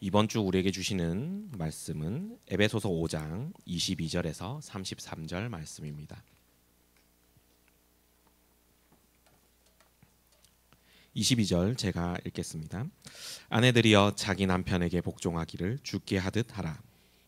이번 주 우리에게 주시는 말씀은 에베소서 5장 22절에서 33절 말씀입니다. 22절 제가 읽겠습니다. 아내들이여 자기 남편에게 복종하기를 주께 하듯 하라.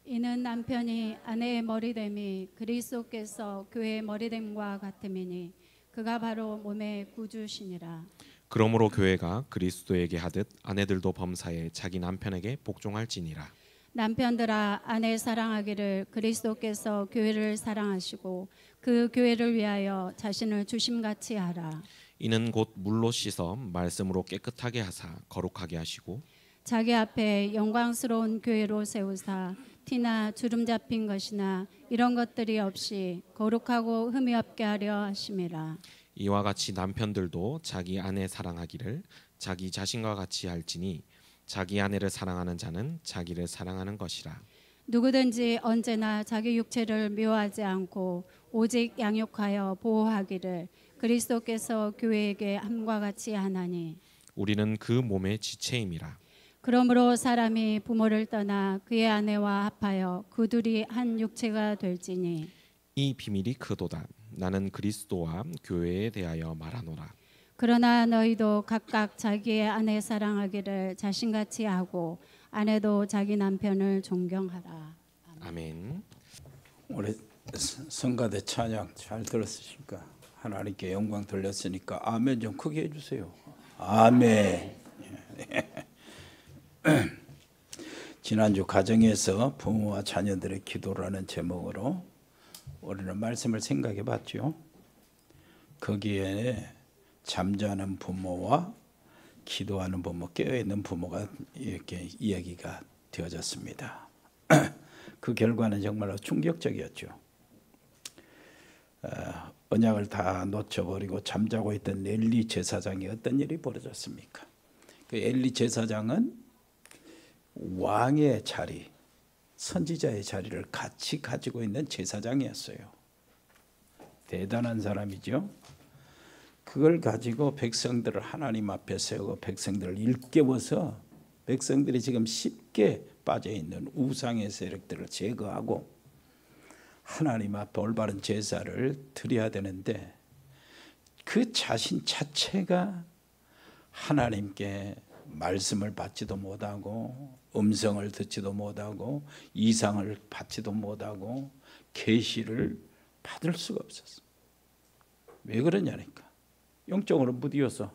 이는 남편이 아내의 머리됨이 그리스도께서 교회의 머리됨과 같음이니 그가 바로 몸의 구주시니라. 그러므로 교회가 그리스도에게 하듯 아내들도 범사에 자기 남편에게 복종할지니라. 남편들아 아내 사랑하기를 그리스도께서 교회를 사랑하시고 그 교회를 위하여 자신을 주심같이 하라. 이는 곧 물로 씻어 말씀으로 깨끗하게 하사 거룩하게 하시고 자기 앞에 영광스러운 교회로 세우사 티나 주름 잡힌 것이나 이런 것들이 없이 거룩하고 흠이 없게 하려 하심이라. 이와 같이 남편들도 자기 아내 사랑하기를 자기 자신과 같이 할지니 자기 아내를 사랑하는 자는 자기를 사랑하는 것이라. 누구든지 언제나 자기 육체를 미워하지 않고 오직 양육하여 보호하기를 그리스도께서 교회에게 함과 같이 하나니 우리는 그 몸의 지체임이라. 그러므로 사람이 부모를 떠나 그의 아내와 합하여 그 둘이 한 육체가 될지니 이 비밀이 크도다. 나는 그리스도와 교회에 대하여 말하노라. 그러나 너희도 각각 자기의 아내 사랑하기를 자신같이 하고 아내도 자기 남편을 존경하라. 아멘. 올해 성가대 찬양 잘 들었으니까 하나님께 영광 돌렸으니까 아멘 좀 크게 해주세요. 아멘. 지난주 가정에서 부모와 자녀들의 기도라는 제목으로 우리는 말씀을 생각해 봤죠. 거기에 잠자는 부모와 기도하는 부모, 깨어있는 부모가 이렇게 이야기가 되어졌습니다. 그 결과는 정말로 충격적이었죠. 언약을 다 놓쳐버리고 잠자고 있던 엘리 제사장이 어떤 일이 벌어졌습니까? 그 엘리 제사장은 왕의 자리, 선지자의 자리를 같이 가지고 있는 제사장이었어요. 대단한 사람이죠. 그걸 가지고 백성들을 하나님 앞에 세우고 백성들을 일깨워서 백성들이 지금 쉽게 빠져있는 우상의 세력들을 제거하고 하나님 앞에 올바른 제사를 드려야 되는데 그 자신 자체가 하나님께 말씀을 받지도 못하고 음성을 듣지도 못하고 이상을 받지도 못하고 계시를 받을 수가 없었어. 왜 그러냐니까. 영적으로 무디어서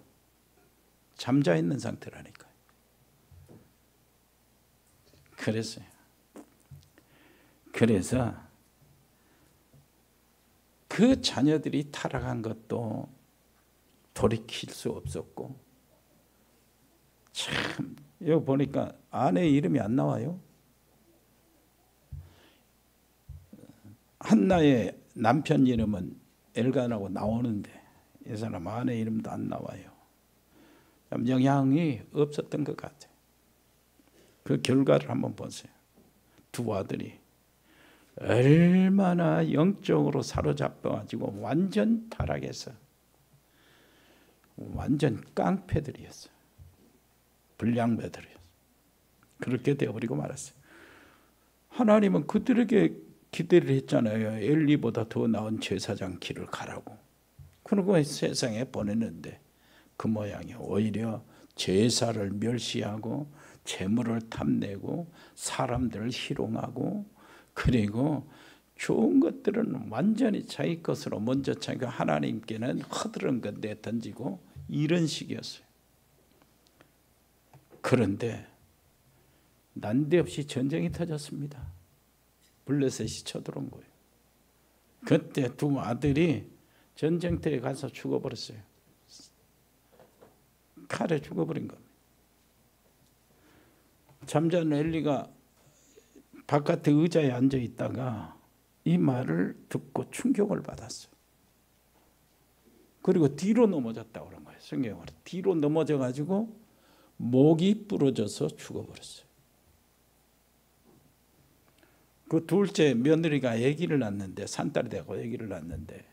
잠자 있는 상태라니까. 그래서 그 자녀들이 타락한 것도 돌이킬 수 없었고, 참 여기 보니까 아내 이름이 안 나와요. 한나의 남편 이름은 엘간하고 나오는데 이 사람 아내 이름도 안 나와요. 영향이 없었던 것 같아요. 그 결과를 한번 보세요. 두 아들이 얼마나 영적으로 사로잡혀가지고 완전 타락해서 완전 깡패들이었어요. 불량배들이었어요. 그렇게 되어버리고 말았어요. 하나님은 그들에게 기대를 했잖아요. 엘리보다 더 나은 제사장 길을 가라고. 그리고 세상에 보냈는데 그 모양이 오히려 제사를 멸시하고 재물을 탐내고 사람들을 희롱하고 그리고 좋은 것들은 완전히 자기 것으로 먼저 자기가 하나님께는 허드른 것 내던지고 이런 식이었어요. 그런데 난데없이 전쟁이 터졌습니다. 블레셋이 쳐들어온 거예요. 그때 두 아들이 전쟁터에 가서 죽어버렸어요. 칼에 죽어버린 겁니다. 잠자는 엘리가 바깥에 의자에 앉아 있다가 이 말을 듣고 충격을 받았어요. 그리고 뒤로 넘어졌다고 그런 거예요. 성경으로 뒤로 넘어져 가지고 목이 부러져서 죽어버렸어요. 그 둘째 며느리가 아기를 낳는데 산딸이 되고 아기를 낳는데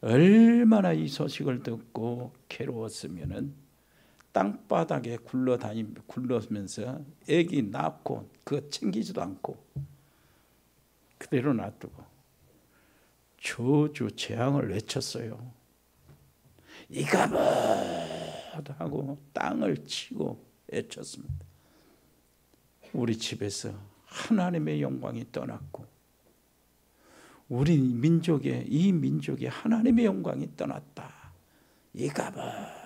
얼마나 이 소식을 듣고 괴로웠으면은 땅바닥에 굴러면서 애기 낳고 그거 챙기지도 않고 그대로 놔두고 저주 재앙을 외쳤어요. 이가봇 하고 땅을 치고 외쳤습니다. 우리 집에서 하나님의 영광이 떠났고 우리 민족의 이 민족의 하나님의 영광이 떠났다. 이가봇.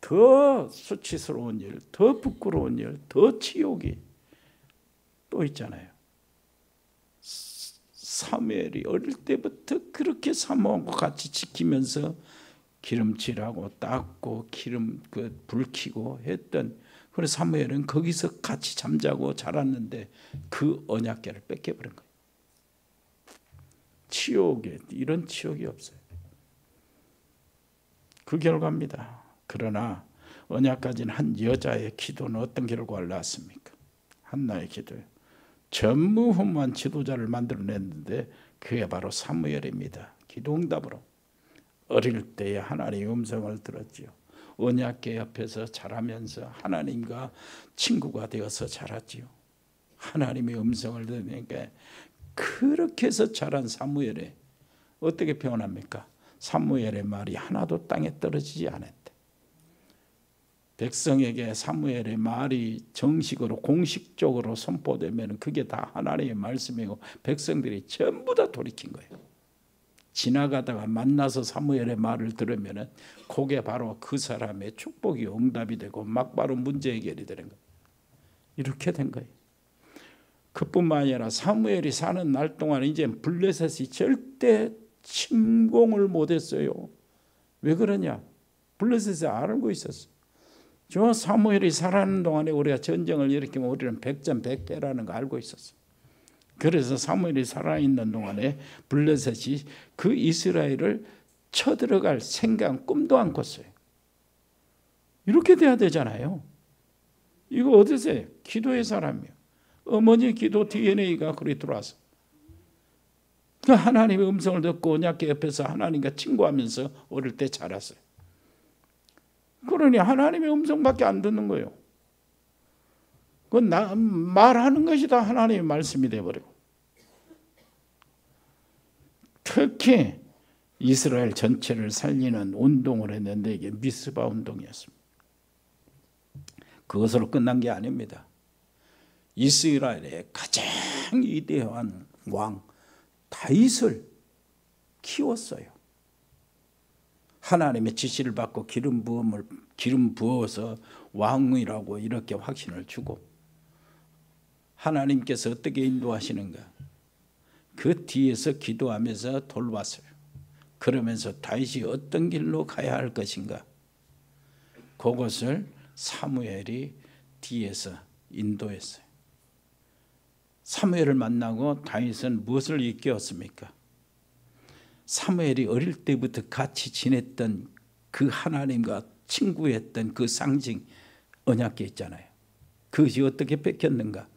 더 수치스러운 일, 더 부끄러운 일, 더 치욕이 또 있잖아요. 사무엘이 어릴 때부터 그렇게 사모하고 같이 지키면서 기름칠하고 닦고 기름 불 켜고 했던, 그래서 사무엘은 거기서 같이 잠자고 자랐는데 그 언약궤를 뺏겨버린 거예요. 치욕에 이런 치욕이 없어요. 그 결과입니다. 그러나 언약 가진 한 여자의 기도는 어떤 결과를 낳았습니까? 한나의 기도예요. 전무후무한 지도자를 만들어냈는데 그게 바로 사무엘입니다. 기도응답으로 어릴 때에 하나님의 음성을 들었지요. 언약궤 옆에서 자라면서 하나님과 친구가 되어서 자랐지요. 하나님의 음성을 들으니까 그렇게 해서 자란 사무엘에 어떻게 표현합니까? 사무엘의 말이 하나도 땅에 떨어지지 않았대. 백성에게 사무엘의 말이 정식으로 공식적으로 선포되면 그게 다 하나님의 말씀이고 백성들이 전부 다 돌이킨 거예요. 지나가다가 만나서 사무엘의 말을 들으면 그게 바로 그 사람의 축복이 응답이 되고 막바로 문제 해결이 되는 거예요. 이렇게 된 거예요. 그뿐만 아니라 사무엘이 사는 날 동안 이제 블레셋이 절대 침공을 못했어요. 왜 그러냐? 블레셋이 알고 있었어. 저 사무엘이 살아가는 동안에 우리가 전쟁을 일으키면 우리는 백전백패라는 거 알고 있었어. 그래서 사무엘이 살아있는 동안에 블레셋이 그 이스라엘을 쳐들어갈 생각 꿈도 안 꿨어요. 이렇게 돼야 되잖아요. 이거 어디서 기도의 사람이요. 어머니 기도 DNA가 그리 들어와서 그 하나님의 음성을 듣고 언약궤 옆에서 하나님과 친구하면서 어릴 때 자랐어요. 그러니 하나님의 음성밖에 안 듣는 거예요. 그건 말하는 것이 다 하나님의 말씀이 되어버리고, 특히 이스라엘 전체를 살리는 운동을 했는데 이게 미스바 운동이었습니다. 그것으로 끝난 게 아닙니다. 이스라엘의 가장 위대한 왕 다윗을 키웠어요. 하나님의 지시를 받고 기름 부어서 왕이라고 이렇게 확신을 주고, 하나님께서 어떻게 인도하시는가? 그 뒤에서 기도하면서 돌봤어요. 그러면서 다윗이 어떤 길로 가야 할 것인가? 그것을 사무엘이 뒤에서 인도했어요. 사무엘을 만나고 다윗은 무엇을 일깨웠습니까? 사무엘이 어릴 때부터 같이 지냈던 그 하나님과 친구였던 그 상징 언약궤 있잖아요. 그것이 어떻게 뺏겼는가?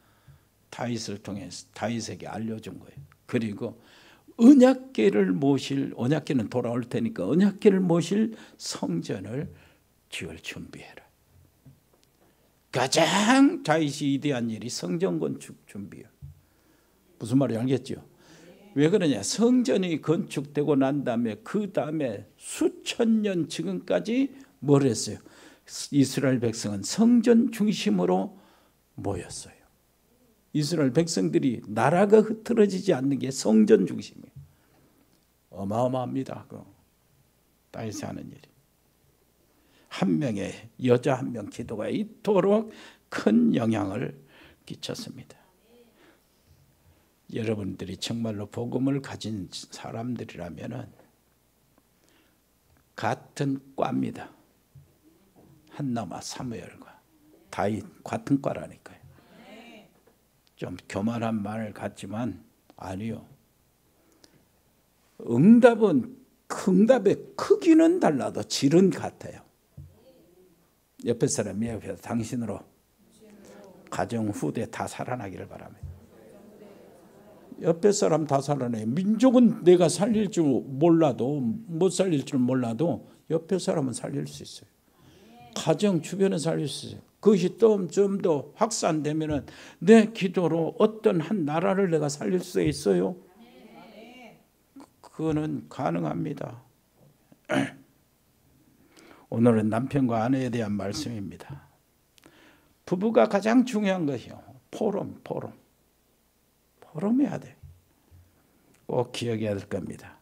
다윗을 통해서 다윗에게 알려준 거예요. 그리고 언약궤를 모실, 언약궤는 돌아올 테니까 언약궤를 모실 성전을 지을 준비해라. 가장 다윗이 위대한 일이 성전 건축 준비예요. 무슨 말인지 알겠죠? 왜 그러냐? 성전이 건축되고 난 다음에 그 다음에 수천 년 지금까지 뭘 했어요? 이스라엘 백성은 성전 중심으로 모였어요. 이스라엘 백성들이 나라가 흐트러지지 않는 게 성전 중심이에요. 어마어마합니다. 다윗이 하는 일이. 한 명의 여자 한 명 기도가 이토록 큰 영향을 끼쳤습니다. 여러분들이 정말로 복음을 가진 사람들이라면 같은 과입니다. 한나와 사무엘과 다윗 같은 과라니까요. 좀 교만한 말 같지만 아니요. 응답의 크기는 달라도 질은 같아요. 옆에 사람이 옆에서 당신으로 가정 후대 다 살아나기를 바랍니다. 옆에 사람 다 살아나요. 민족은 내가 살릴 줄 몰라도 못 살릴 줄 몰라도 옆에 사람은 살릴 수 있어요. 가정 주변을 살릴 수 있어요. 그것이 좀 더 확산되면은 내 기도로 어떤 한 나라를 내가 살릴 수 있어요. 그거는 가능합니다. 오늘은 남편과 아내에 대한 말씀입니다. 부부가 가장 중요한 것이요. 포럼해야 돼. 꼭 기억해야 될 겁니다.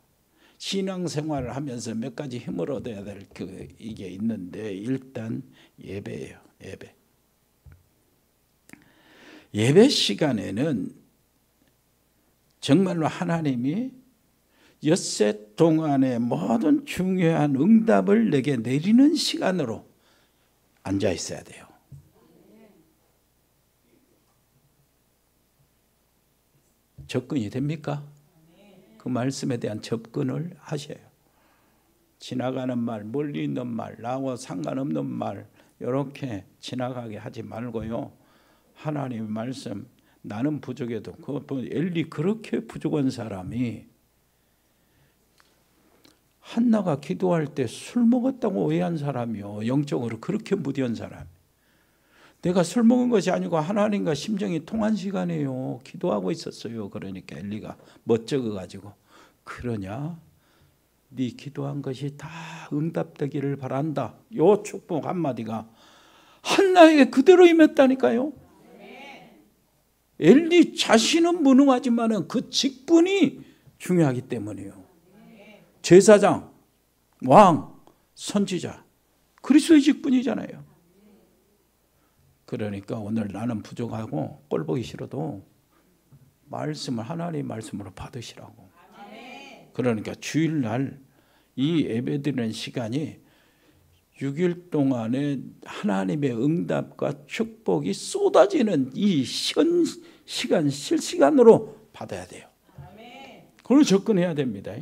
신앙생활을 하면서 몇 가지 힘을 얻어야 될 이게 있는데 일단 예배예요. 예배 시간에는 정말로 하나님이 엿새 동안의 모든 중요한 응답을 내게 내리는 시간으로 앉아 있어야 돼요. 접근이 됩니까? 그 말씀에 대한 접근을 하셔요. 지나가는 말, 멀리 있는 말, 나와 상관없는 말 이렇게 지나가게 하지 말고요. 하나님의 말씀, 나는 부족해도 엘리 그렇게 부족한 사람이 한나가 기도할 때 술 먹었다고 오해한 사람이요. 영적으로 그렇게 무디한 사람. 내가 술 먹은 것이 아니고 하나님과 심정이 통한 시간이에요. 기도하고 있었어요. 그러니까 엘리가 멋쩍어가지고 그러냐? 네 기도한 것이 다 응답되기를 바란다. 요 축복 한마디가 한나에게 그대로 임했다니까요. 엘리 자신은 무능하지만 그 직분이 중요하기 때문이에요. 제사장, 왕, 선지자, 그리스도의 직분이잖아요. 그러니까 오늘 나는 부족하고 꼴보기 싫어도 말씀을 하나님의 말씀으로 받으시라고. 그러니까 주일날 이 예배드리는 시간이 6일 동안에 하나님의 응답과 축복이 쏟아지는 이 시간 실시간으로 받아야 돼요. 그걸 접근해야 됩니다.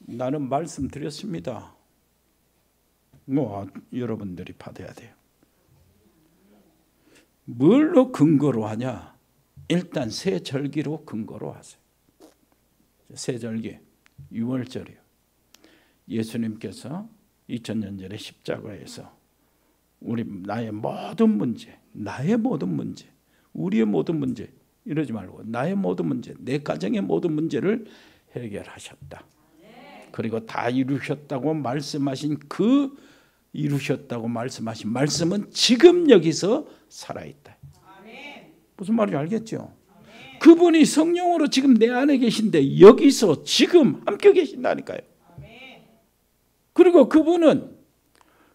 나는 말씀드렸습니다. 여러분들이 받아야 돼요. 뭘로 근거로 하냐? 일단 새 절기로 근거로 하세요. 새 절기 6월절이요. 예수님께서 2000년 전에 십자가에서 나의 모든 문제, 우리의 모든 문제 이러지 말고 나의 모든 문제, 내 가정의 모든 문제를 해결하셨다. 그리고 다 이루셨다고 말씀하신 말씀은 지금 여기서 살아있다. 무슨 말인지 알겠죠? 그분이 성령으로 지금 내 안에 계신데 여기서 지금 함께 계신다니까요. 그리고 그분은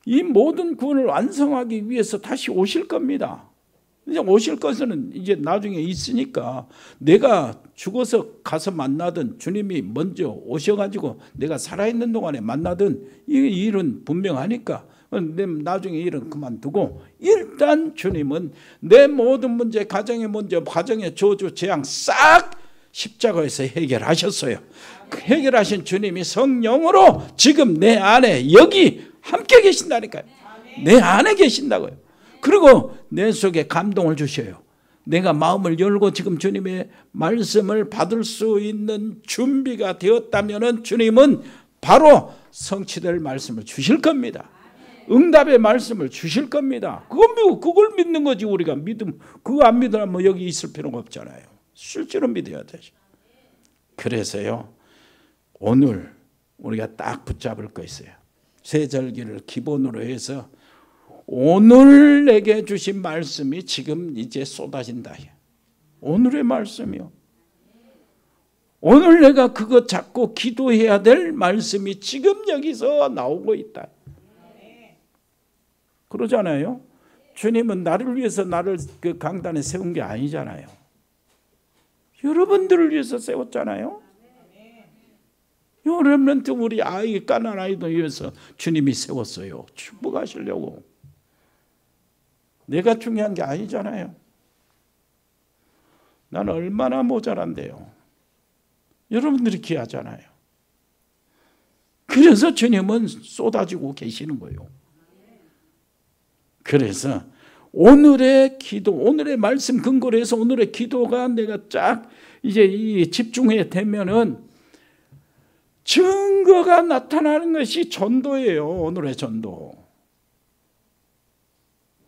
이 모든 구원을 완성하기 위해서 다시 오실 겁니다. 이제 오실 것은 이제 나중에 있으니까 내가 죽어서 가서 만나든 주님이 먼저 오셔가지고 내가 살아있는 동안에 만나든 이 일은 분명하니까 나중에 일은 그만두고 일단 주님은 내 모든 문제, 가정의 문제, 가정의 저주, 재앙 싹 십자가에서 해결하셨어요. 그 해결하신 주님이 성령으로 지금 내 안에 여기 함께 계신다니까요. 내 안에 계신다고요. 그리고 내 속에 감동을 주셔요. 내가 마음을 열고 지금 주님의 말씀을 받을 수 있는 준비가 되었다면 주님은 바로 성취될 말씀을 주실 겁니다. 응답의 말씀을 주실 겁니다. 그걸 믿는 거지. 우리가 그거 안 믿으면 여기 있을 필요가 없잖아요. 실제로 믿어야 되죠. 그래서요, 오늘 우리가 딱 붙잡을 거 있어요. 새 절기를 기본으로 해서 오늘 내게 주신 말씀이 지금 이제 쏟아진다. 오늘의 말씀이요. 오늘 내가 그거 잡고 기도해야 될 말씀이 지금 여기서 나오고 있다. 그러잖아요. 주님은 나를 위해서 나를 그 강단에 세운 게 아니잖아요. 여러분들을 위해서 세웠잖아요. 여러분들 우리 아이 까난 아이도 위해서 주님이 세웠어요. 축복하시려고. 내가 중요한 게 아니잖아요. 나는 얼마나 모자란데요. 여러분들이 귀하잖아요. 그래서 주님은 쏟아지고 계시는 거예요. 그래서 오늘의 기도, 오늘의 말씀 근거로 해서 오늘의 기도가 내가 쫙 이제 집중해 되면은 증거가 나타나는 것이 전도예요. 오늘의 전도.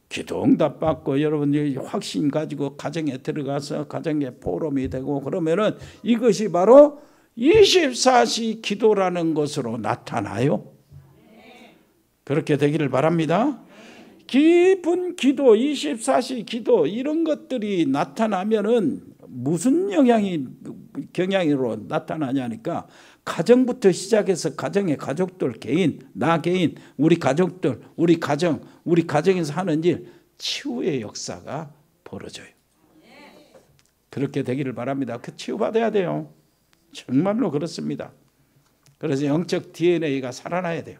기도 응답 받고 여러분이 확신 가지고 가정에 들어가서 가정의 포럼이 되고 그러면은 이것이 바로 24시 기도라는 것으로 나타나요. 그렇게 되기를 바랍니다. 깊은 기도, 24시 기도 이런 것들이 나타나면은 무슨 경향으로 나타나냐니까 가정부터 시작해서 가정의 가족들 개인, 나 개인, 우리 가족들, 우리 가정에서 하는 일 치유의 역사가 벌어져요. 그렇게 되기를 바랍니다. 그 치유받아야 돼요. 정말로 그렇습니다. 그래서 영적 DNA가 살아나야 돼요.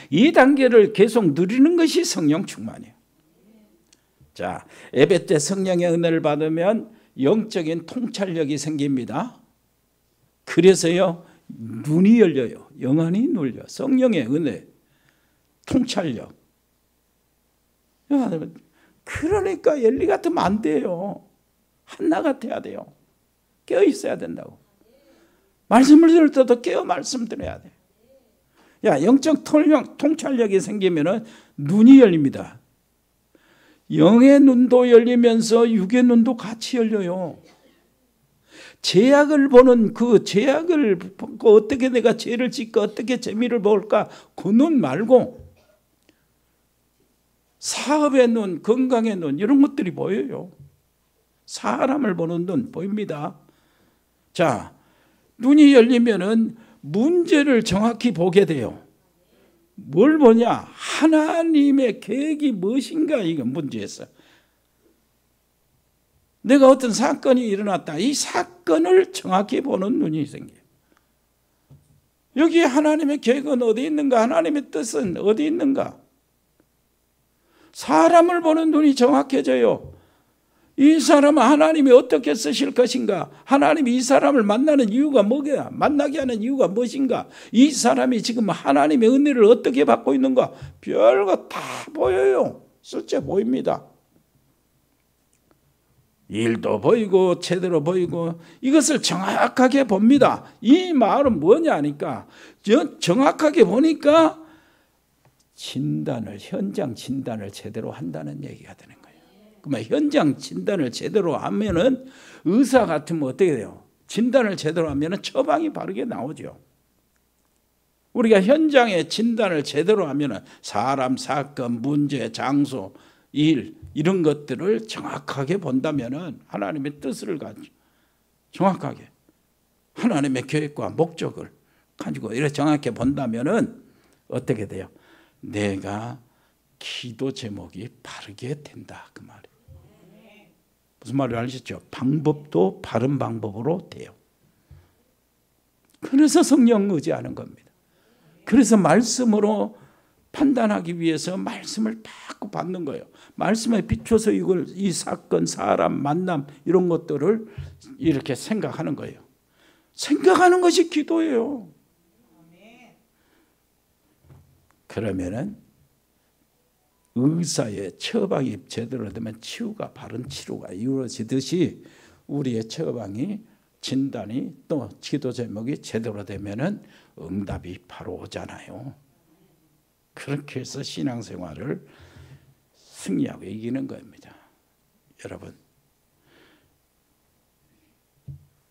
이 단계를 계속 누리는 것이 성령 충만이에요. 자, 예배 때 성령의 은혜를 받으면 영적인 통찰력이 생깁니다. 그래서요, 눈이 열려요. 영안이 눌려. 성령의 은혜, 통찰력. 그러니까 엘리 같으면 안 돼요. 한나 같아야 돼요. 깨어 있어야 된다고. 말씀을 들을 때도 깨어 말씀 들어야 돼. 야, 영적 통찰력이 생기면은 눈이 열립니다. 영의 눈도 열리면서 육의 눈도 같이 열려요. 제약을 보는 그 제약을 보고 어떻게 내가 죄를 짓고 어떻게 재미를 볼까 그 눈 말고 사업의 눈, 건강의 눈 이런 것들이 보여요. 사람을 보는 눈 보입니다. 자, 눈이 열리면은 문제를 정확히 보게 돼요. 뭘 보냐? 하나님의 계획이 무엇인가 이거 문제였어. 내가 어떤 사건이 일어났다. 이 사건을 정확히 보는 눈이 생겨요. 여기 하나님의 계획은 어디 있는가? 하나님의 뜻은 어디 있는가? 사람을 보는 눈이 정확해져요. 이 사람은 하나님이 어떻게 쓰실 것인가? 하나님이 이 사람을 만나는 이유가 뭐냐? 만나게 하는 이유가 무엇인가? 이 사람이 지금 하나님의 은혜를 어떻게 받고 있는가? 별거 다 보여요. 실제 보입니다. 일도 보이고 제대로 보이고 이것을 정확하게 봅니다. 이 말은 뭐냐 하니까 정확하게 보니까 현장 진단을 제대로 한다는 얘기가 되는 거예요. 그러면 현장 진단을 제대로 하면은 의사 같으면 어떻게 돼요? 진단을 제대로 하면은 처방이 바르게 나오죠. 우리가 현장의 진단을 제대로 하면은 사람, 사건, 문제, 장소, 일 이런 것들을 정확하게 본다면은 하나님의 뜻을 가지고 정확하게 하나님의 계획과 목적을 가지고 이렇게 정확하게 본다면은 어떻게 돼요? 내가 기도 제목이 바르게 된다 그 말이에요. 무슨 말인지 아시죠? 방법도 바른 방법으로 돼요. 그래서 성령 의지하는 겁니다. 그래서 말씀으로 판단하기 위해서 말씀을 자꾸 받는 거예요. 말씀에 비춰서 이 사건, 사람, 만남 이런 것들을 이렇게 생각하는 거예요. 생각하는 것이 기도예요. 그러면은 의사의 처방이 제대로 되면 치유가 바른 치료가 이루어지듯이 우리의 처방이 진단이 또 기도 제목이 제대로 되면은 응답이 바로 오잖아요. 그렇게 해서 신앙생활을 승리하고 이기는 겁니다. 여러분,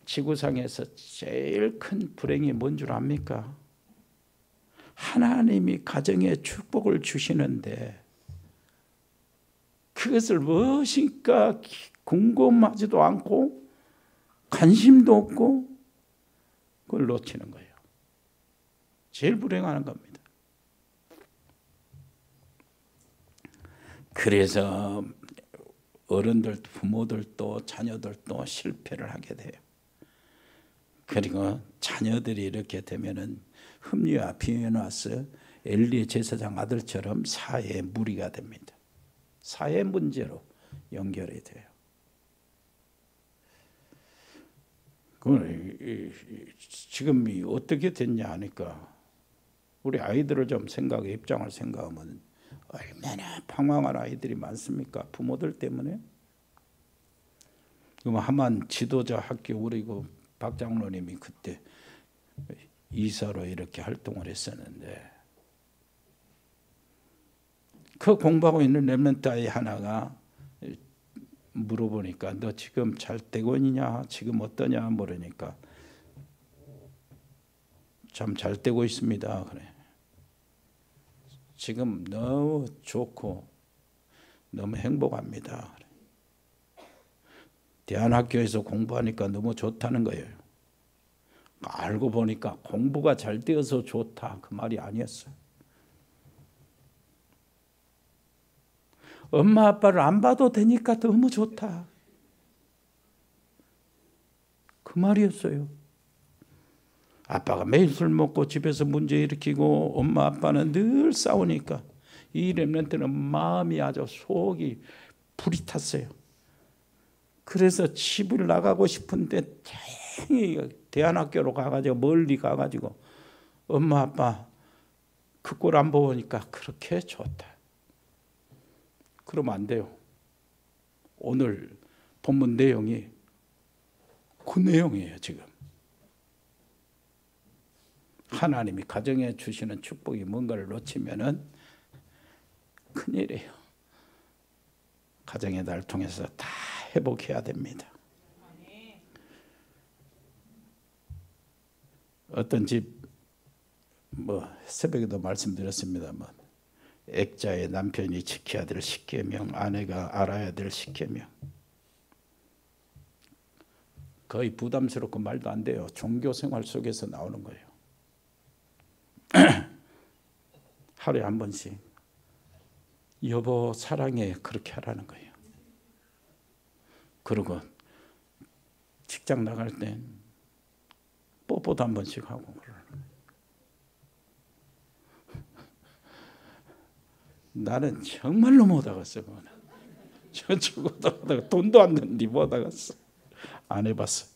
지구상에서 제일 큰 불행이 뭔 줄 압니까? 하나님이 가정에 축복을 주시는데 그것을 무엇인가 궁금하지도 않고 관심도 없고 그걸 놓치는 거예요. 제일 불행한 겁니다. 그래서 어른들, 부모들도 자녀들도 실패를 하게 돼요. 그리고 자녀들이 이렇게 되면은 흠리와 비에나스 엘리의 제사장 아들처럼 사회의 무리가 됩니다. 사회 문제로 연결이 돼요. 지금 어떻게 됐냐 하니까 우리 아이들을 좀 입장을 생각하면 얼마나 방황한 아이들이 많습니까? 부모들 때문에. 그럼 하만 지도자 학교 우리 박 장로님이 그때 이사로 이렇게 활동을 했었는데 그 공부하고 있는 렘넌트 아이 하나가 물어보니까 너 지금 잘 되고 있냐? 지금 어떠냐? 물으니까 참 잘 되고 있습니다. 그래. 지금 너무 좋고 너무 행복합니다. 그래. 대안학교에서 공부하니까 너무 좋다는 거예요. 알고 보니까 공부가 잘 되어서 좋다 그 말이 아니었어요. 엄마 아빠를 안 봐도 되니까 너무 좋다 그 말이었어요. 아빠가 매일 술 먹고 집에서 문제 일으키고 엄마 아빠는 늘 싸우니까 이 렘넌트는 마음이 아주 속이 불이 탔어요. 그래서 집을 나가고 싶은데 대안학교로 가가지고 멀리 가가지고 엄마 아빠 그 꼴 안 보니까 그렇게 좋다. 그러면 안 돼요. 오늘 본문 내용이 그 내용이에요. 지금 하나님이 가정에 주시는 축복이 뭔가를 놓치면은 큰일이에요. 가정의 날 통해서 다 회복해야 됩니다. 어떤 집 새벽에도 말씀드렸습니다만 액자의 남편이 지켜야 될 10계명, 아내가 알아야 될 10계명. 거의 부담스럽고 말도 안 돼요. 종교 생활 속에서 나오는 거예요. 하루에 한 번씩 여보 사랑해 그렇게 하라는 거예요. 그리고 직장 나갈 땐 뽀뽀도 한 번씩 하고 그러는 거예요. 나는 정말로 못 하겠어. 저 죽어도 돈도 안 드는데 못 하겠어. 안 해봤어.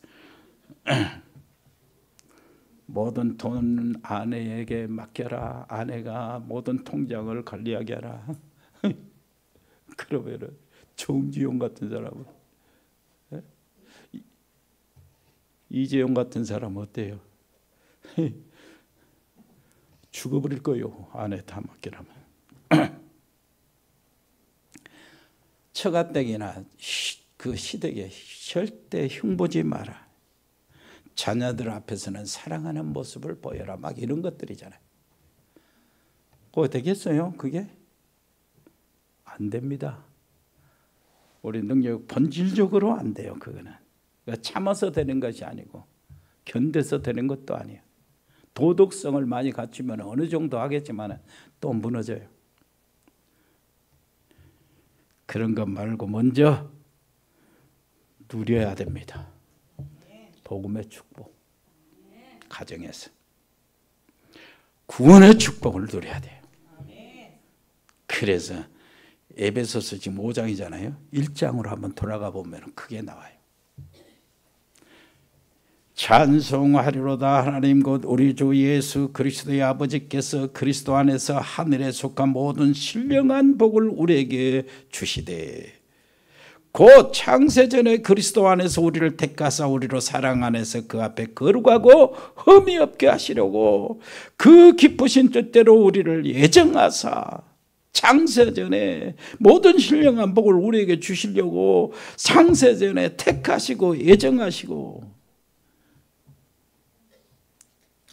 모든 돈 아내에게 맡겨라. 아내가 모든 통장을 관리하게 하라. 그러면은 정지용 같은 사람은 이재용 같은 사람 어때요? 죽어버릴 거요. 아내 다 맡기라면. 처가댁이나 그 시댁에 절대 흉보지 마라. 자녀들 앞에서는 사랑하는 모습을 보여라. 막 이런 것들이잖아요. 그거 되겠어요? 그게? 안 됩니다. 우리 능력 본질적으로 안 돼요. 그거는. 참아서 되는 것이 아니고 견뎌서 되는 것도 아니에요. 도덕성을 많이 갖추면 어느 정도 하겠지만 또 무너져요. 그런 것 말고 먼저 누려야 됩니다. 복음의 축복. 가정에서 구원의 축복을 누려야 돼요. 그래서 에베소서 지금 5장이잖아요. 1장으로 한번 돌아가 보면 크게 나와요. 찬송하리로다. 하나님 곧 우리 주 예수 그리스도의 아버지께서 그리스도 안에서 하늘에 속한 모든 신령한 복을 우리에게 주시되 곧 창세전에 그리스도 안에서 우리를 택하사 우리로 사랑 안에서 그 앞에 거룩하고 흠이 없게 하시려고 그 기쁘신 뜻대로 우리를 예정하사 창세전에 모든 신령한 복을 우리에게 주시려고 창세전에 택하시고 예정하시고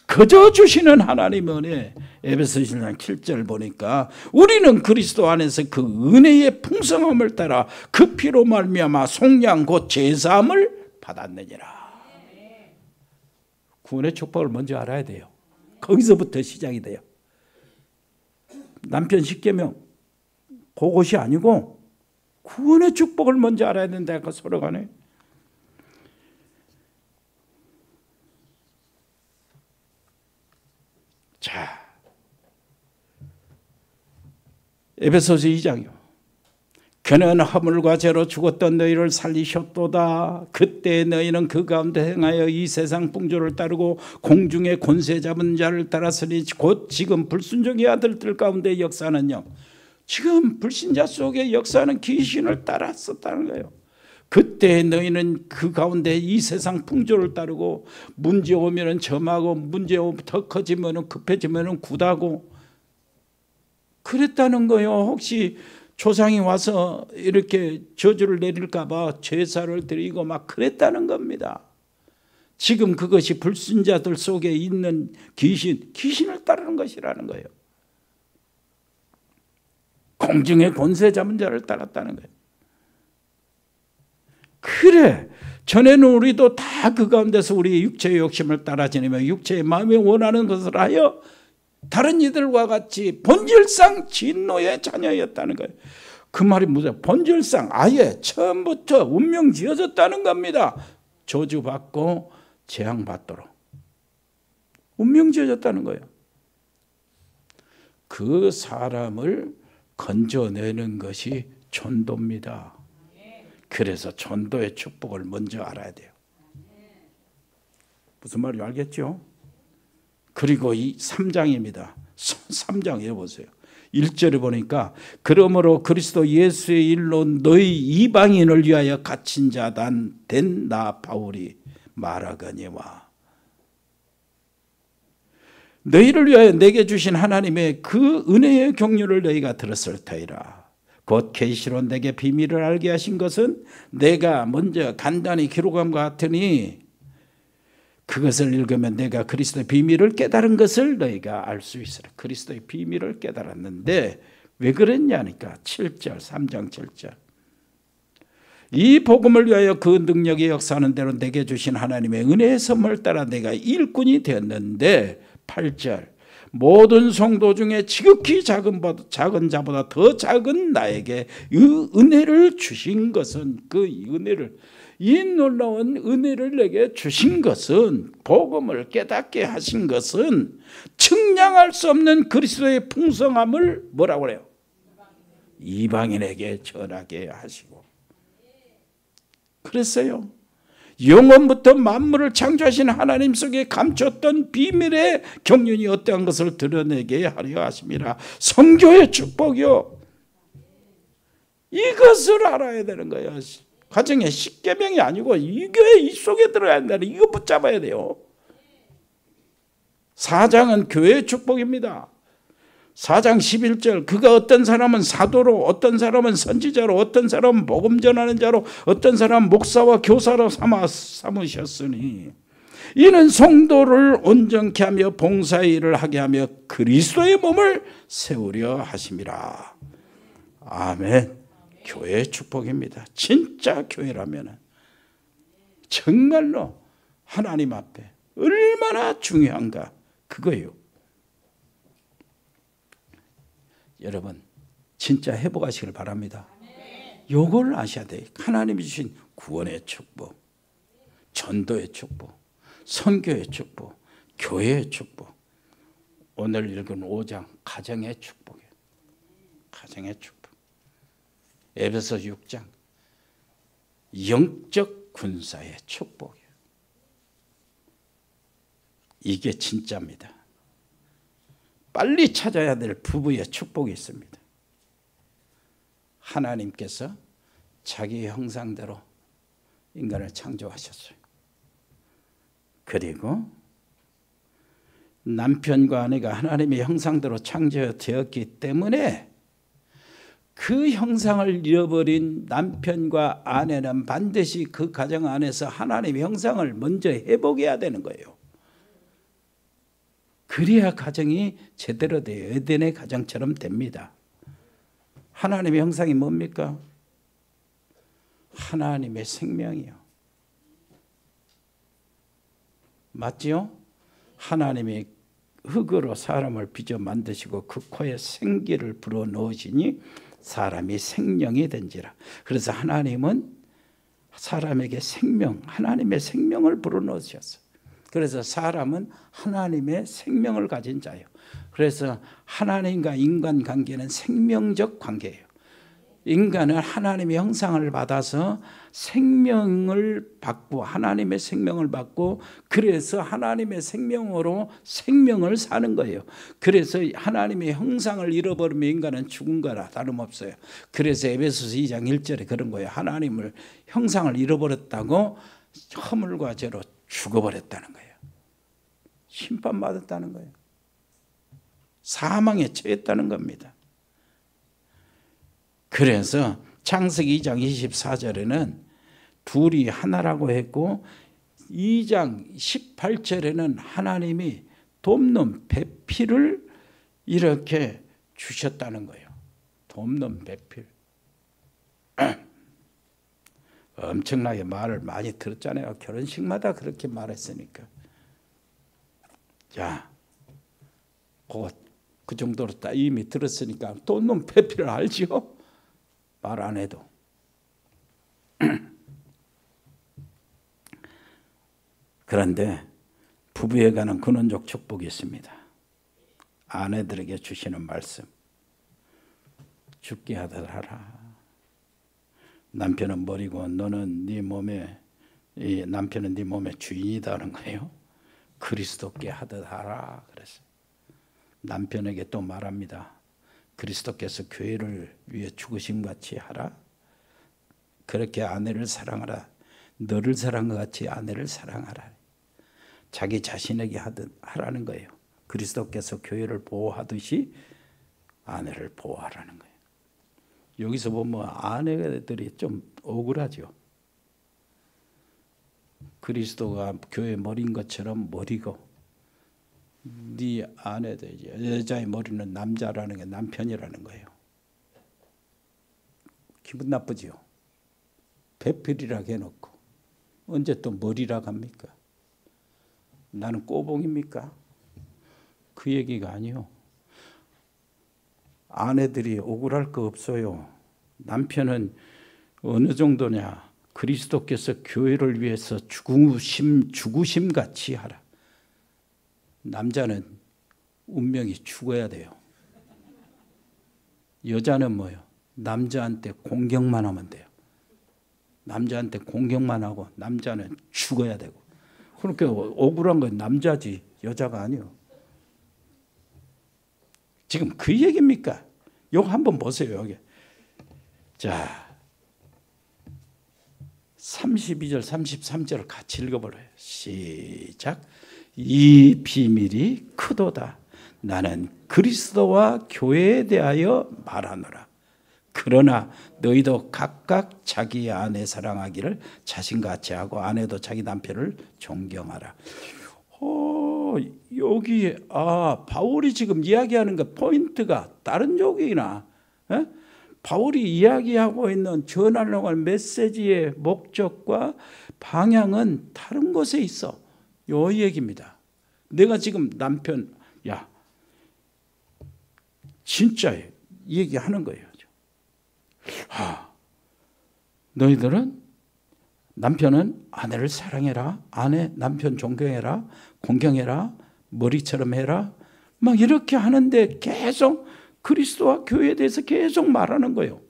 거저 주시는 하나님의 은혜. 에베소서 1장 7절 보니까 우리는 그리스도 안에서 그 은혜의 풍성함을 따라 그 피로 말미암아 속량 곧 제사함을 받았느니라. 구원의 축복을 먼저 알아야 돼요. 거기서부터 시작이 돼요. 남편 10계명 그것이 아니고 구원의 축복을 먼저 알아야 된다. 아까 서로 간에. 자, 에베소서 2장이요. 그는 허물과 죄로 죽었던 너희를 살리셨도다. 그때 너희는 그 가운데 행하여 이 세상 풍조를 따르고 공중의 권세 잡은 자를 따랐으니 곧 지금 불순종의 아들들 가운데 역사하는 영. 지금 불신자 속에 역사하는 귀신을 따랐었다는 거예요. 그때 너희는 그 가운데 이 세상 풍조를 따르고 문제 오면은 점하고 문제 더 커지면은 급해지면은 굿하고 그랬다는 거예요. 혹시 조상이 와서 이렇게 저주를 내릴까 봐 제사를 드리고 막 그랬다는 겁니다. 지금 그것이 불신자들 속에 있는 귀신을 따르는 것이라는 거예요. 공중의 권세 잡은 자를 따랐다는 거예요. 그래, 전에는 우리도 다 그 가운데서 우리의 육체의 욕심을 따라지내며 육체의 마음이 원하는 것을 하여 다른 이들과 같이 본질상 진노의 자녀였다는 거예요. 그 말이 무슨 본질상 아예 처음부터 운명 지어졌다는 겁니다. 저주받고 재앙받도록 운명 지어졌다는 거예요. 그 사람을 건져내는 것이 전도입니다. 그래서 전도의 축복을 먼저 알아야 돼요. 무슨 말인지 알겠죠? 그리고 이 3장입니다. 3장 읽어보세요. 1절에 보니까 그러므로 그리스도 예수의 일로 너희 이방인을 위하여 갇힌 자 된 나 바울이 말하거니와 너희를 위하여 내게 주신 하나님의 그 은혜의 경륜을 너희가 들었을 터이라. 곧 계시로 내게 비밀을 알게 하신 것은 내가 먼저 간단히 기록한 것 같으니 그것을 읽으면 내가 그리스도의 비밀을 깨달은 것을 너희가 알 수 있으라. 그리스도의 비밀을 깨달았는데 왜 그랬냐니까 7절 3장 7절 이 복음을 위하여 그 능력이 역사하는 대로 내게 주신 하나님의 은혜의 선물 따라 내가 일꾼이 되었는데 8절 모든 성도 중에 지극히 작은 자보다 더 작은 나에게 이 은혜를 주신 것은 그 은혜를 이 놀라운 은혜를 내게 주신 것은 복음을 깨닫게 하신 것은 측량할 수 없는 그리스도의 풍성함을 뭐라고 그래요? 이방인에게 전하게 하시고 그랬어요. 영원부터 만물을 창조하신 하나님 속에 감췄던 비밀의 경륜이 어떠한 것을 드러내게 하려 하심이라. 성교의 축복이요. 이것을 알아야 되는 거예요. 가정의 십계명이 아니고 이 교회 이 속에 들어야 한다는 이거 붙잡아야 돼요. 4장은 교회의 축복입니다. 4장 11절 그가 어떤 사람은 사도로 어떤 사람은 선지자로 어떤 사람은 복음 전하는 자로 어떤 사람은 목사와 교사로 삼으셨으니 이는 성도를 온전케 하며 봉사의 일을 하게 하며 그리스도의 몸을 세우려 하심이라. 아멘. 교회의 축복입니다. 진짜 교회라면 정말로 하나님 앞에 얼마나 중요한가 그거예요. 여러분 진짜 회복하시길 바랍니다. 요걸 아셔야 돼요. 하나님이 주신 구원의 축복, 전도의 축복, 선교의 축복, 교회의 축복. 오늘 읽은 5장 가정의 축복이에요. 가정의 축복. 에베소 6장 영적 군사의 축복이에요. 이게 진짜입니다. 빨리 찾아야 될 부부의 축복이 있습니다. 하나님께서 자기 형상대로 인간을 창조하셨어요. 그리고 남편과 아내가 하나님의 형상대로 창조되었기 때문에 그 형상을 잃어버린 남편과 아내는 반드시 그 가정 안에서 하나님의 형상을 먼저 회복해야 되는 거예요. 그래야 가정이 제대로 돼요. 에덴의 가정처럼 됩니다. 하나님의 형상이 뭡니까? 하나님의 생명이요. 맞지요? 하나님이 흙으로 사람을 빚어 만드시고 그 코에 생기를 불어넣으시니 사람이 생명이 된지라. 그래서 하나님은 사람에게 생명, 하나님의 생명을 불어넣으셨어요. 그래서 사람은 하나님의 생명을 가진 자예요. 그래서 하나님과 인간 관계는 생명적 관계예요. 인간은 하나님의 형상을 받아서 생명을 받고 하나님의 생명을 받고 그래서 하나님의 생명으로 생명을 사는 거예요. 그래서 하나님의 형상을 잃어버리면 인간은 죽은 거라 다름없어요. 그래서 에베소서 2장 1절에 그런 거예요. 하나님을 형상을 잃어버렸다고 허물과 죄로 죽어버렸다는 거예요. 심판받았다는 거예요. 사망에 처했다는 겁니다. 그래서 창세기 2장 24절에는 둘이 하나라고 했고 2장 18절에는 하나님이 돕는 배필을 이렇게 주셨다는 거예요. 돕는 배필. 엄청나게 말을 많이 들었잖아요. 결혼식마다 그렇게 말했으니까. 자, 그 정도로 딱 이미 들었으니까 돕는 배필을 알지요? 말 안 해도. 그런데 부부에 관한 근원적 축복이 있습니다. 아내들에게 주시는 말씀. 죽게 하듯 하라. 남편은 머리고 너는 네 몸에 남편은 네 몸의 주인이다는 거예요. 그리스도께 하듯 하라. 그래서 남편에게 또 말합니다. 그리스도께서 교회를 위해 죽으심 같이 하라. 그렇게 아내를 사랑하라. 너를 사랑한 것 같이 아내를 사랑하라. 자기 자신에게 하듯 하라는 거예요. 그리스도께서 교회를 보호하듯이 아내를 보호하라는 거예요. 여기서 보면 아내들이 좀 억울하죠. 그리스도가 교회 머리인 것처럼 머리고 네 아내들, 여자의 머리는 남자라는 게 남편이라는 거예요. 기분 나쁘지요. 배필이라고 해놓고 언제 또 머리라고 합니까? 나는 꼬봉입니까? 그 얘기가 아니요. 아내들이 억울할 거 없어요. 남편은 어느 정도냐? 그리스도께서 교회를 위해서 죽으심 같이 하라. 남자는 운명이 죽어야 돼요. 여자는 뭐예요? 남자한테 공경만 하면 돼요. 남자한테 공경만 하고 남자는 죽어야 되고. 그렇게 억울한 건 남자지 여자가 아니요. 지금 그 얘기입니까? 이거 한번 보세요. 여기. 자, 32절 33절을 같이 읽어보래요. 시작. 이 비밀이 크도다. 나는 그리스도와 교회에 대하여 말하노라. 그러나 너희도 각각 자기 아내 사랑하기를 자신같이 하고 아내도 자기 남편을 존경하라. 여기 바울이 지금 이야기하는 그 포인트가 다른 쪽이나 바울이 이야기하고 있는 전하려고 하는 메시지의 목적과 방향은 다른 곳에 있어. 요 얘기입니다. 내가 지금 남편, 야, 진짜 얘기하는 거예요. 너희들은 남편은 아내를 사랑해라, 아내 남편 존경해라, 공경해라, 머리처럼 해라, 막 이렇게 하는데 계속 그리스도와 교회에 대해서 계속 말하는 거예요.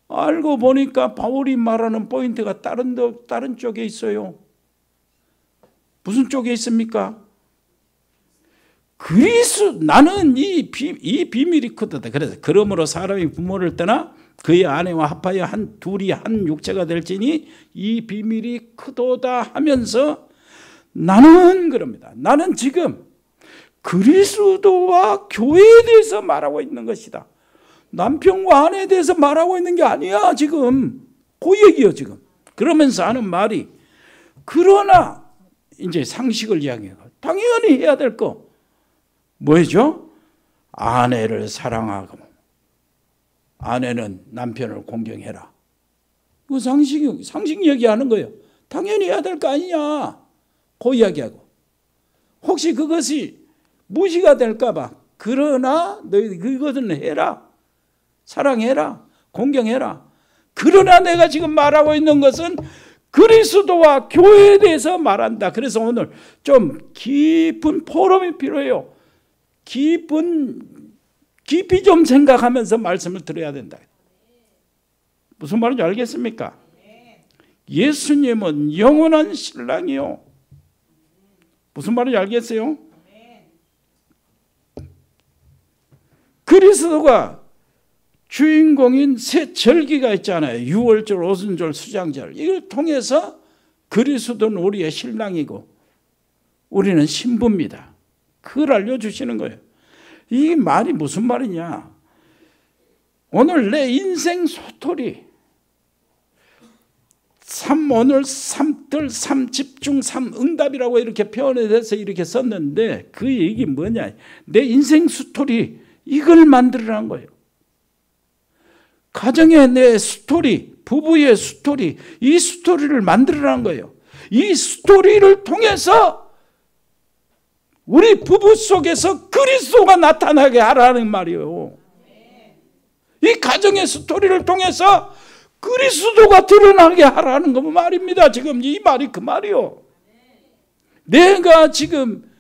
알고 보니까 바울이 말하는 포인트가 다른 쪽에 있어요. 무슨 쪽에 있습니까? 나는 이 비밀이 크다. 그래서 그러므로 사람이 부모를 떠나 그의 아내와 합하여 둘이 한 육체가 될지니 이 비밀이 크도다 하면서 나는 그럽니다. 나는 지금 그리스도와 교회에 대해서 말하고 있는 것이다. 남편과 아내에 대해서 말하고 있는 게 아니야 지금. 그 얘기요 지금. 그러면서 하는 말이 그러나 이제 상식을 이야기해요. 당연히 해야 될 거 뭐죠? 아내를 사랑하고 아내는 남편을 공경해라. 이거 상식 얘기하는 거예요. 당연히 해야 될 거 아니냐. 그 이야기하고 혹시 그것이 무시가 될까 봐 그러나 너희 그것은 해라. 사랑해라. 공경해라. 그러나 내가 지금 말하고 있는 것은 그리스도와 교회에 대해서 말한다. 그래서 오늘 좀 깊은 포럼이 필요해요. 깊은 깊이 좀 생각하면서 말씀을 들어야 된다. 무슨 말인지 알겠습니까? 예수님은 영원한 신랑이요. 무슨 말인지 알겠어요? 그리스도가 주인공인 세 절기가 있잖아요. 유월절, 오순절, 수장절. 이걸 통해서 그리스도는 우리의 신랑이고 우리는 신부입니다. 그걸 알려주시는 거예요. 이 말이 무슨 말이냐? 오늘 내 인생 소토리 오늘 3뜰 3집중 3응답이라고 이렇게 표현해서 이렇게 썼는데 그 얘기 뭐냐? 내 인생 스토리 이걸 만들으라는 거예요. 가정의 내 스토리, 부부의 스토리, 이 스토리를 만들으라는 거예요. 이 스토리를 통해서 우리 부부 속에서 그리스도가 나타나게 하라는 말이에요. 이 가정의 스토리를 통해서 그리스도가 드러나게 하라는 거 말입니다. 지금 이 말이 그 말이요. 내가 지금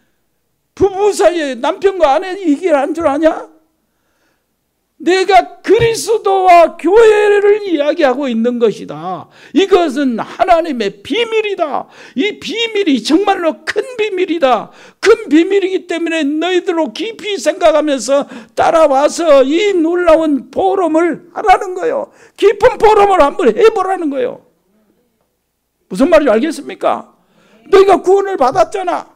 부부 사이에 남편과 아내 얘기를 한 줄 아냐? 내가 그리스도와 교회를 이야기하고 있는 것이다. 이것은 하나님의 비밀이다. 이 비밀이 정말로 큰 비밀이다. 큰 비밀이기 때문에 너희들로 깊이 생각하면서 따라와서 이 놀라운 보름을 하라는 거예요. 깊은 보름을 한번 해보라는 거예요. 무슨 말인지 알겠습니까? 너희가 구원을 받았잖아.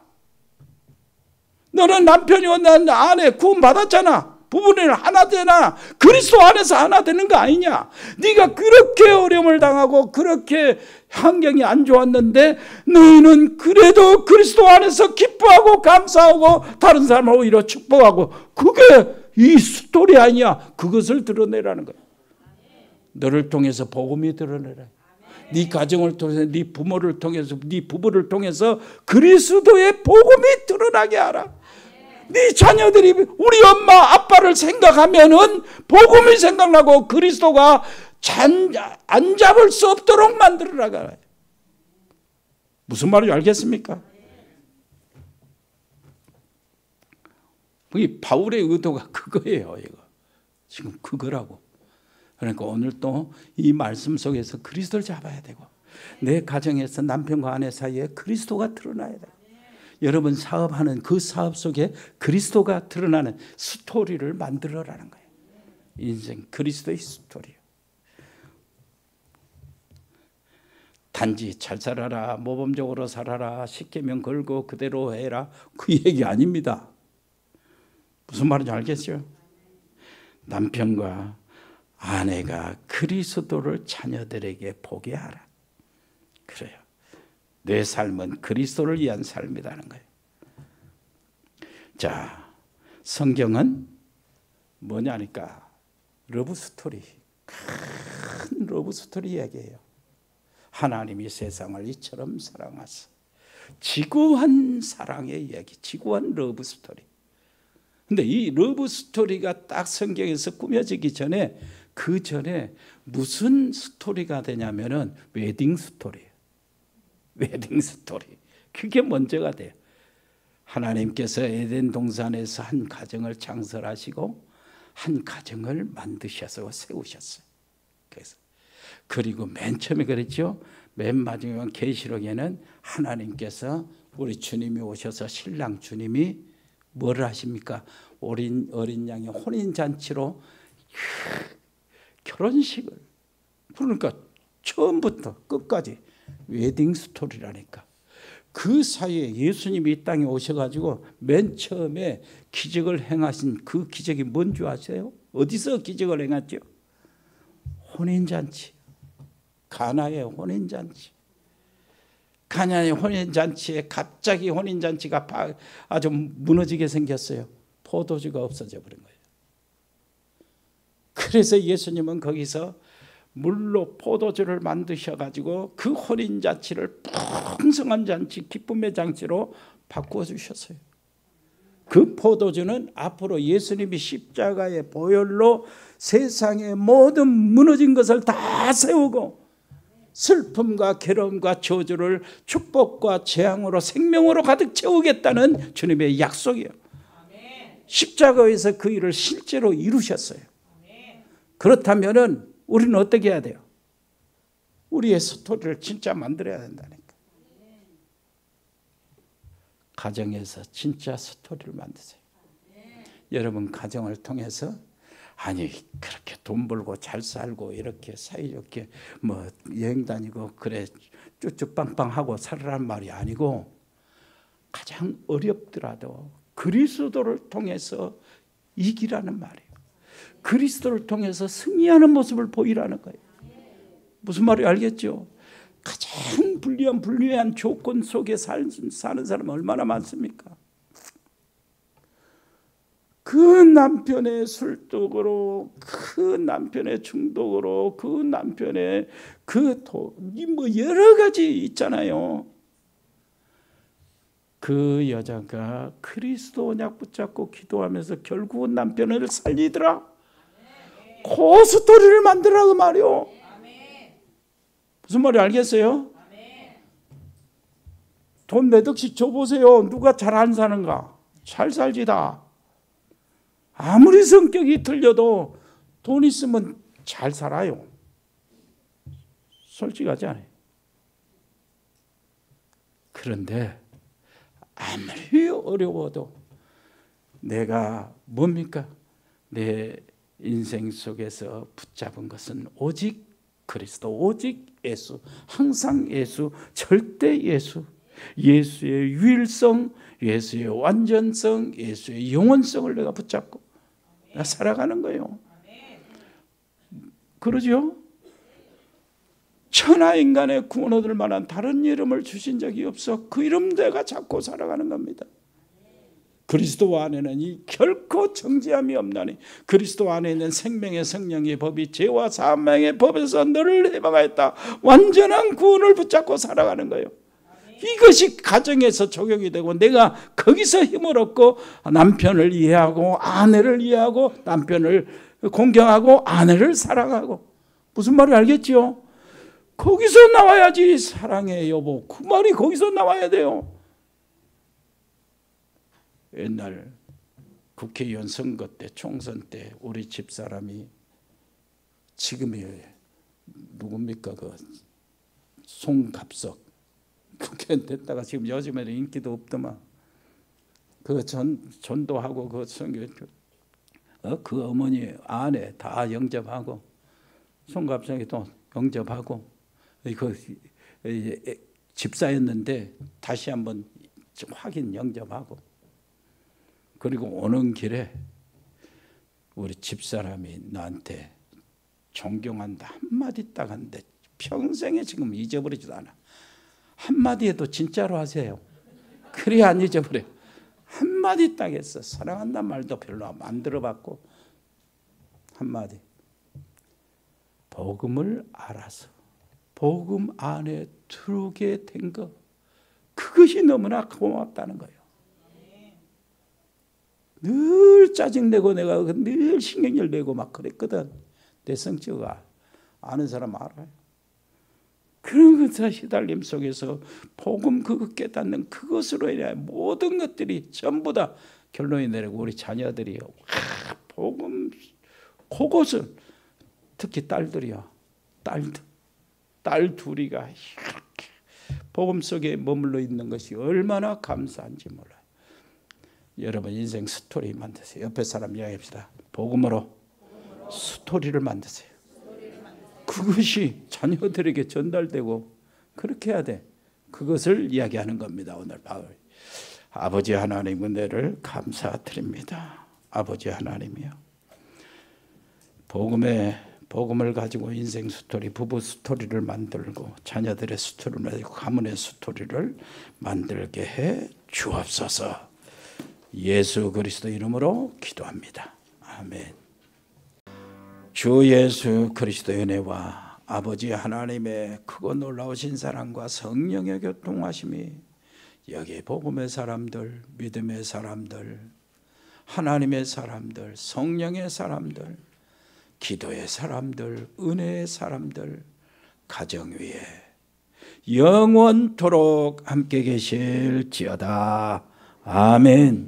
너는 남편이고 난 아내 구원 받았잖아. 부부는 하나 되나? 그리스도 안에서 하나 되는 거 아니냐? 네가 그렇게 어려움을 당하고 그렇게 환경이 안 좋았는데 너희는 그래도 그리스도 안에서 기뻐하고 감사하고 다른 사람을 오히려 축복하고 그게 이 스토리 아니야? 그것을 드러내라는 거야. 너를 통해서 복음이 드러내라. 네 가정을 통해서 네 부모를 통해서 네 부부를 통해서 그리스도의 복음이 드러나게 하라. 네 자녀들이 우리 엄마 아빠를 생각하면은 복음이 생각나고 그리스도가 안 잡을 수 없도록 만들어라. 무슨 말인지 알겠습니까? 이 바울의 의도가 그거예요. 이거 지금 그거라고. 그러니까 오늘 또 이 말씀 속에서 그리스도를 잡아야 되고 내 가정에서 남편과 아내 사이에 그리스도가 드러나야 돼. 여러분 사업하는 그 사업 속에 그리스도가 드러나는 스토리를 만들어라는 거예요. 인생 그리스도의 스토리요. 단지 잘 살아라, 모범적으로 살아라, 십계명 걸고 그대로 해라 그 얘기 아닙니다. 무슨 말인지 알겠죠? 남편과 아내가 그리스도를 자녀들에게 보게 하라. 그래요. 내 삶은 그리스도를 위한 삶이라는 거예요. 자, 성경은 뭐냐니까 러브 스토리, 큰 러브 스토리 이야기예요. 하나님이 세상을 이처럼 사랑하사 지구한 사랑의 이야기, 지구한 러브 스토리. 근데 이 러브 스토리가 딱 성경에서 꾸며지기 전에 그 전에 무슨 스토리가 되냐면은 웨딩 스토리예요. 웨딩 스토리. 그게 먼저가 돼요. 하나님께서 에덴 동산에서 한 가정을 창설하시고 한 가정을 만드셔서 세우셨어요. 그리고 맨 처음에 그랬죠. 맨 마지막 계시록에는 하나님께서 우리 주님이 오셔서 신랑 주님이 뭘 하십니까? 어린 양의 혼인잔치로 결혼식을. 그러니까 처음부터 끝까지 웨딩 스토리라니까. 그 사이에 예수님이 이 땅에 오셔가지고 맨 처음에 기적을 행하신 그 기적이 뭔지 아세요? 어디서 기적을 행했죠? 혼인잔치. 가나의 혼인잔치. 가나의 혼인잔치에 갑자기 혼인잔치가 아주 무너지게 생겼어요. 포도주가 없어져 버린 거예요. 그래서 예수님은 거기서 물로 포도주를 만드셔가지고 그 혼인잔치를 풍성한 잔치, 기쁨의 잔치로 바꾸어 주셨어요. 그 포도주는 앞으로 예수님이 십자가의 보혈로 세상의 모든 무너진 것을 다 세우고 슬픔과 괴로움과 저주를 축복과 재앙으로 생명으로 가득 채우겠다는 주님의 약속이에요. 십자가에서 그 일을 실제로 이루셨어요. 그렇다면 우리는 어떻게 해야 돼요? 우리의 스토리를 진짜 만들어야 된다니까. 가정에서 진짜 스토리를 만드세요. 여러분 가정을 통해서 아니 그렇게 돈 벌고 잘 살고 이렇게 사이좋게 뭐 여행 다니고 그래 쭉쭉빵빵하고 살으란 말이 아니고 가장 어렵더라도 그리스도를 통해서 이기라는 말이에요. 그리스도를 통해서 승리하는 모습을 보이라는 거예요. 무슨 말인지 알겠죠? 가장 불리한 조건 속에 사는 사람은 얼마나 많습니까? 그 남편의 술독으로, 그 남편의 중독으로, 그 남편의 뭐 여러 가지 있잖아요. 그 여자가 그리스도 언약 붙잡고 기도하면서 결국은 남편을 살리더라. 그 스토리를 만들라고 말이요. 무슨 말인지 알겠어요? 돈 몇 억씩 줘보세요. 누가 잘 안 사는가? 잘 살지다. 아무리 성격이 틀려도 돈 있으면 잘 살아요. 솔직하지 않아요. 그런데 아무리 어려워도 내가 뭡니까? 내 인생 속에서 붙잡은 것은 오직 그리스도, 오직 예수, 항상 예수, 절대 예수, 예수의 유일성, 예수의 완전성, 예수의 영원성을 내가 붙잡고 내가 살아가는 거예요. 그러죠? 천하 인간의 구원 얻을 만한 다른 이름을 주신 적이 없어. 그 이름 내가 잡고 살아가는 겁니다. 그리스도 안에는 이 결코 정죄함이 없나니 그리스도 안에 있는 생명의 성령의 법이 죄와 사망의 법에서 너를 해방하였다. 완전한 구원을 붙잡고 살아가는 거예요. 이것이 가정에서 적용이 되고 내가 거기서 힘을 얻고 남편을 이해하고 아내를 이해하고 남편을 공경하고 아내를 사랑하고 무슨 말인지 알겠죠? 거기서 나와야지. 사랑해 여보, 그 말이 거기서 나와야 돼요. 옛날 국회의원 선거 때 총선 때 우리 집사람이 지금이 누굽니까? 그 송갑석 국회의원 됐다가 지금 요즘에는 인기도 없더만. 그 전도하고 그 선교 그 어머니 아내 다 영접하고 송갑석이 또 영접하고 그 집사였는데 다시 한번 확인 영접하고 그리고 오는 길에 우리 집사람이 나한테 존경한다 한마디 딱 하는데 평생에 지금 잊어버리지도 않아. 한마디 해도 진짜로 하세요. 그래야 안 잊어버려. 한마디 딱 했어. 사랑한다는 말도 별로 안 들어봤고 한마디. 복음을 알아서 복음 안에 들어오게 된 것, 그것이 너무나 고맙다는 거예요. 늘 짜증내고 내가 늘 신경질 내고 막 그랬거든. 내 성격가 아는 사람 알아요. 그런 것에 휘달림 속에서 복음 그거 깨닫는 그것으로 인해 모든 것들이 전부 다 결론이 내리고 우리 자녀들이 복음 그것을 특히 딸들이야. 딸 둘이가 이렇게 복음 속에 머물러 있는 것이 얼마나 감사한지 몰라요. 여러분 인생 스토리 만드세요. 옆에 사람 이야기합시다. 복음으로 스토리를 만드세요. 그것이 자녀들에게 전달되고 그렇게 해야 돼. 그것을 이야기하는 겁니다. 오늘 바울. 아버지 하나님 은혜를 감사드립니다. 아버지 하나님이요. 복음을 가지고 인생 스토리, 부부 스토리를 만들고 자녀들의 스토리를 만들고 가문의 스토리를 만들게 해 주옵소서. 예수 그리스도 이름으로 기도합니다. 아멘. 주 예수 그리스도의 은혜와 아버지 하나님의 크고 놀라우신 사랑과 성령의 교통하심이 여기 복음의 사람들, 믿음의 사람들, 하나님의 사람들, 성령의 사람들, 기도의 사람들, 은혜의 사람들, 가정 위에 영원토록 함께 계실지어다. 아멘.